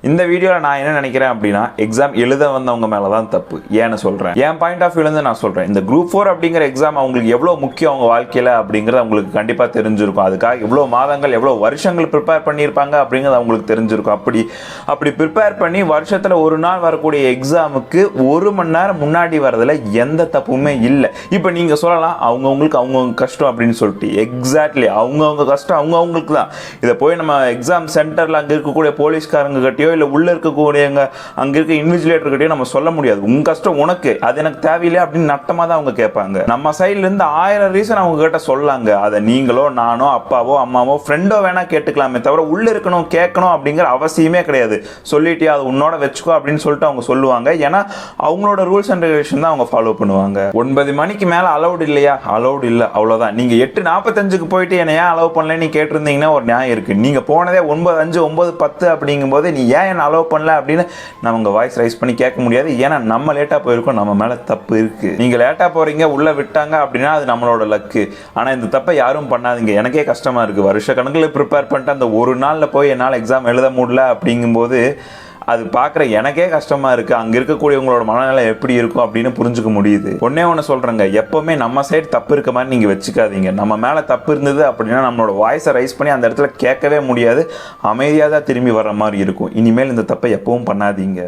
இந்த வீடியோல நான் என்ன நினைக்கிறேன் அப்படின்னா, எக்ஸாம் எழுத வந்தவங்க மேலதான் தப்பு. ஏன்னு சொல்றேன், என் பாயிண்ட் ஆஃப் வியூல இருந்து நான் சொல்றேன். இந்த குரூப் 4 அப்படிங்கிற எக்ஸாம் அவங்களுக்கு எவ்வளவு முக்கியம் அவங்க வாழ்க்கையில அப்படிங்கறது அவங்களுக்கு கண்டிப்பா தெரிஞ்சிருக்கும். அதுக்காக எவ்வளவு மாதங்கள் எவ்வளவு வருஷங்கள் ப்ரிப்பேர் பண்ணியிருப்பாங்க அப்படிங்கிறது அவங்களுக்கு தெரிஞ்சிருக்கும். அப்படி ப்ரிப்பேர் பண்ணி வருஷத்துல ஒரு நாள் வரக்கூடிய எக்ஸாமுக்கு 1 மணி நேரம் முன்னாடி வரதுல எந்த தப்புமே இல்லை. இப்போ நீங்க சொல்லலாம் அவங்கவுங்களுக்கு அவங்கவுங்க கஷ்டம் அப்படின்னு சொல்லிட்டு. எக்ஸாக்ட்லி, அவங்கவுங்க கஷ்டம் அவங்கவுங்களுக்கு தான். இதை போய் நம்ம எக்ஸாம் சென்டர்ல அங்க இருக்கக்கூடிய போலீஸ்காரங்க கிட்டயோ இல்ல உள்ள இருக்கக்கூடியவங்க அங்க இருக்க இன்விஜிலேட்டர் கிட்டயோ நம்ம சொல்ல முடியாது. உங்க கஷ்டம் உனக்கு, அது எனக்கு தேவையில்லை அப்படின்னு நட்டமா தான் அவங்க கேட்பாங்க. நம்ம சைட்ல இருந்து 1000 ரீசன் அவங்க கிட்ட சொல்லாங்க. அதை நீங்களோ நானோ அப்பாவோ அம்மாவோ ஃப்ரெண்டோ வேணா கேட்டுக்கலாமே தவிர உள்ள இருக்கணும் கேட்கணும் அப்படிங்கிற அவசியமே கிடையாது. சொல்லிட்டு அது உன்னோட வச்சுக்கோ அப்படின்னு சொல்லிட்டு அவங்க சொல்லுவாங்க. ஏன்னா அவங்களோட ரூல்ஸ் அண்ட் ரெகுலேஷன் தான் அவங்க ஃபாலோ பண்ணுவாங்க. 9 மணிக்கு மேல அலௌட் இல்லையா, அலௌட் இல்ல, அவ்வளவுதான். நீங்க 8:45 போயிட்டு என்ன ஏன் அலோவ் பண்ணல நீ கேட்டிருந்தீங்கன்னா ஒரு நியாயம் இருக்கு. நீங்க போனதே 9:05 9:10 அப்படிங்கும் போது நீ ஏன் என்ன அலோவ் பண்ணல அப்படின்னு நம்ம வாய்ஸ் ரைஸ் பண்ணி கேட்க முடியாது. ஏன்னா நம்ம லேட்டா போயிருக்கோம், நம்ம மேல தப்பு இருக்கு. நீங்க லேட்டா போறீங்க உள்ள விட்டாங்க அப்படின்னா அது நம்மளோட லக்கு. ஆனா இந்த தப்பை யாரும் பண்ணாதீங்க. எனக்கே கஷ்டமா இருக்கு. வருஷ கணக்கில் ப்ரிப்பேர் பண்ணிட்டு அந்த ஒரு நாள்ல போய் என்னால் எக்ஸாம் எழுத முடியல அப்படிங்கும்போது அது பார்க்குற எனக்கே கஷ்டமா இருக்கு. அங்க இருக்கக்கூடியவங்களோட மனநிலை எப்படி இருக்கும் அப்படின்னு புரிஞ்சுக்க முடியுது. ஒண்ணு சொல்றேங்க, எப்பவுமே நம்ம சைடு தப்பு இருக்க மாதிரி நீங்க வச்சுக்காதீங்க. நம்ம மேல தப்பு இருந்தது அப்படின்னா நம்மளோட வாய்ஸை ரைஸ் பண்ணி அந்த இடத்துல கேட்கவே முடியாது. அமைதியாக தான் திரும்பி வர்ற மாதிரி இருக்கும். இனிமேல் இந்த தப்பை எப்பவும் பண்ணாதீங்க.